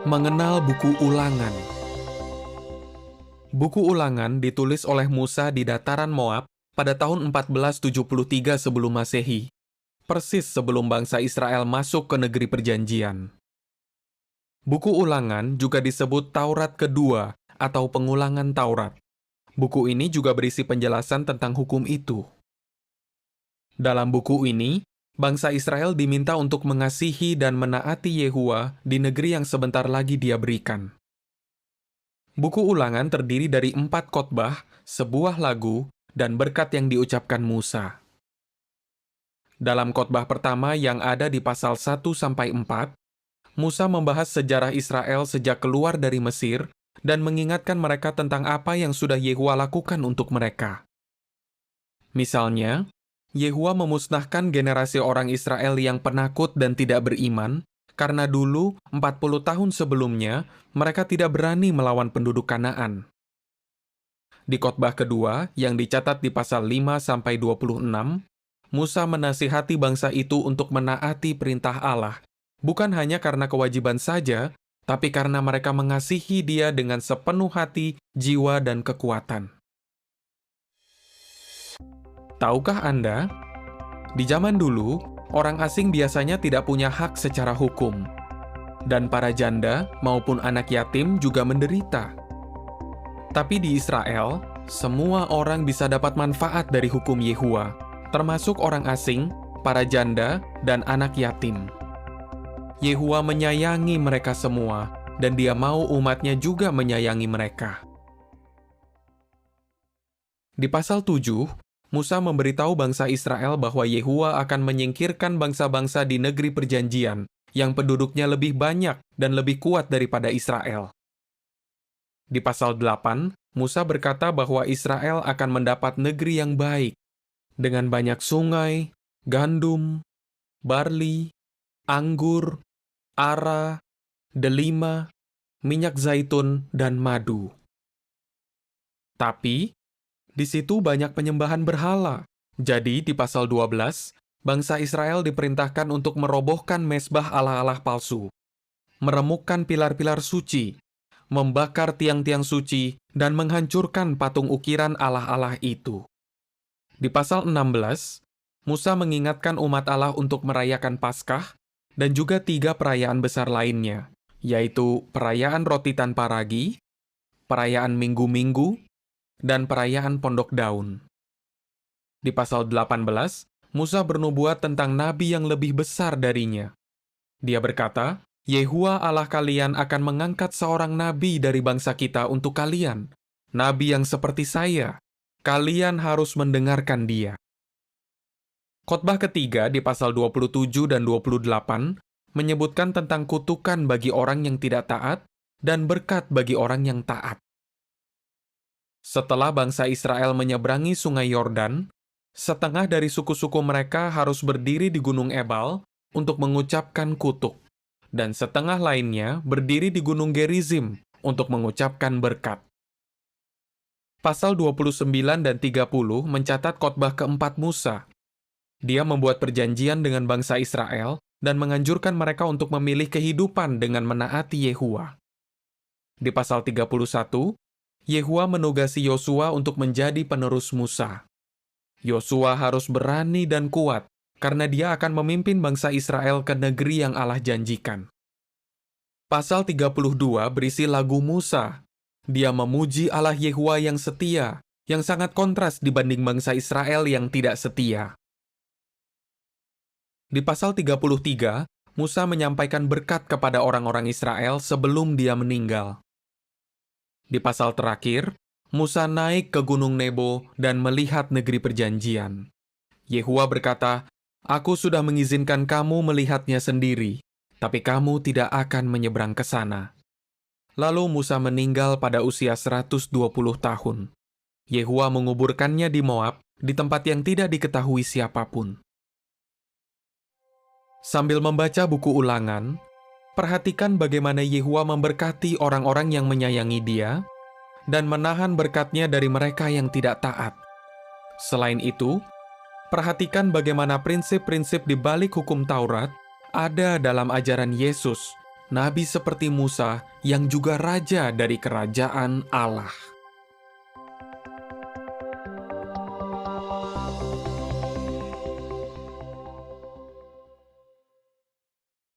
Mengenal buku Ulangan. Buku Ulangan ditulis oleh Musa di dataran Moab pada tahun 1473 sebelum Masehi, persis sebelum bangsa Israel masuk ke negeri perjanjian. Buku Ulangan juga disebut Taurat Kedua atau Pengulangan Taurat. Buku ini juga berisi penjelasan tentang hukum itu. Dalam buku ini, bangsa Israel diminta untuk mengasihi dan menaati Yehuwa di negeri yang sebentar lagi Dia berikan. Buku Ulangan terdiri dari 4 khotbah, sebuah lagu, dan berkat yang diucapkan Musa. Dalam khotbah pertama yang ada di pasal 1-4, Musa membahas sejarah Israel sejak keluar dari Mesir dan mengingatkan mereka tentang apa yang sudah Yehuwa lakukan untuk mereka. Misalnya, Yehuwa memusnahkan generasi orang Israel yang penakut dan tidak beriman, karena dulu, 40 tahun sebelumnya, mereka tidak berani melawan penduduk Kanaan. Di khotbah kedua, yang dicatat di pasal 5-26, Musa menasihati bangsa itu untuk menaati perintah Allah, bukan hanya karena kewajiban saja, tapi karena mereka mengasihi Dia dengan sepenuh hati, jiwa, dan kekuatan. Tahukah Anda, di zaman dulu, orang asing biasanya tidak punya hak secara hukum, dan para janda maupun anak yatim juga menderita. Tapi di Israel, semua orang bisa dapat manfaat dari hukum Yehuwa, termasuk orang asing, para janda, dan anak yatim. Yehuwa menyayangi mereka semua, dan Dia mau umatnya juga menyayangi mereka. Di pasal 7, Musa memberitahu bangsa Israel bahwa Yehuwa akan menyingkirkan bangsa-bangsa di negeri perjanjian yang penduduknya lebih banyak dan lebih kuat daripada Israel. Di pasal 8, Musa berkata bahwa Israel akan mendapat negeri yang baik, dengan banyak sungai, gandum, barli, anggur, ara, delima, minyak zaitun, dan madu. Tapi, di situ banyak penyembahan berhala. Jadi, di pasal 12, bangsa Israel diperintahkan untuk merobohkan mezbah allah-allah palsu, meremukkan pilar-pilar suci, membakar tiang-tiang suci, dan menghancurkan patung ukiran allah-allah itu. Di pasal 16, Musa mengingatkan umat Allah untuk merayakan Paskah dan juga 3 perayaan besar lainnya, yaitu perayaan roti tanpa ragi, perayaan minggu-minggu, dan perayaan Pondok Daun. Di pasal 18, Musa bernubuat tentang nabi yang lebih besar darinya. Dia berkata, Yehuwa Allah kalian akan mengangkat seorang nabi dari bangsa kita untuk kalian, nabi yang seperti saya. Kalian harus mendengarkan dia. Khotbah ketiga di pasal 27 dan 28 menyebutkan tentang kutukan bagi orang yang tidak taat dan berkat bagi orang yang taat. Setelah bangsa Israel menyeberangi sungai Yordan, setengah dari suku-suku mereka harus berdiri di Gunung Ebal untuk mengucapkan kutuk, dan setengah lainnya berdiri di Gunung Gerizim untuk mengucapkan berkat. Pasal 29 dan 30 mencatat khotbah keempat Musa. Dia membuat perjanjian dengan bangsa Israel dan menganjurkan mereka untuk memilih kehidupan dengan menaati Yehuwa. Di pasal 31, Yehuwa menugasi Yosua untuk menjadi penerus Musa. Yosua harus berani dan kuat, karena dia akan memimpin bangsa Israel ke negeri yang Allah janjikan. Pasal 32 berisi lagu Musa. Dia memuji Allah Yehuwa yang setia, yang sangat kontras dibanding bangsa Israel yang tidak setia. Di pasal 33, Musa menyampaikan berkat kepada orang-orang Israel sebelum dia meninggal. Di pasal terakhir, Musa naik ke Gunung Nebo dan melihat negeri perjanjian. Yehuwa berkata, Aku sudah mengizinkan kamu melihatnya sendiri, tapi kamu tidak akan menyeberang ke sana. Lalu Musa meninggal pada usia 120 tahun. Yehuwa menguburkannya di Moab, di tempat yang tidak diketahui siapapun. Sambil membaca buku Ulangan, perhatikan bagaimana Yehuwa memberkati orang-orang yang menyayangi Dia dan menahan berkat-Nya dari mereka yang tidak taat. Selain itu, perhatikan bagaimana prinsip-prinsip di balik hukum Taurat ada dalam ajaran Yesus nabi seperti Musa yang juga raja dari kerajaan Allah.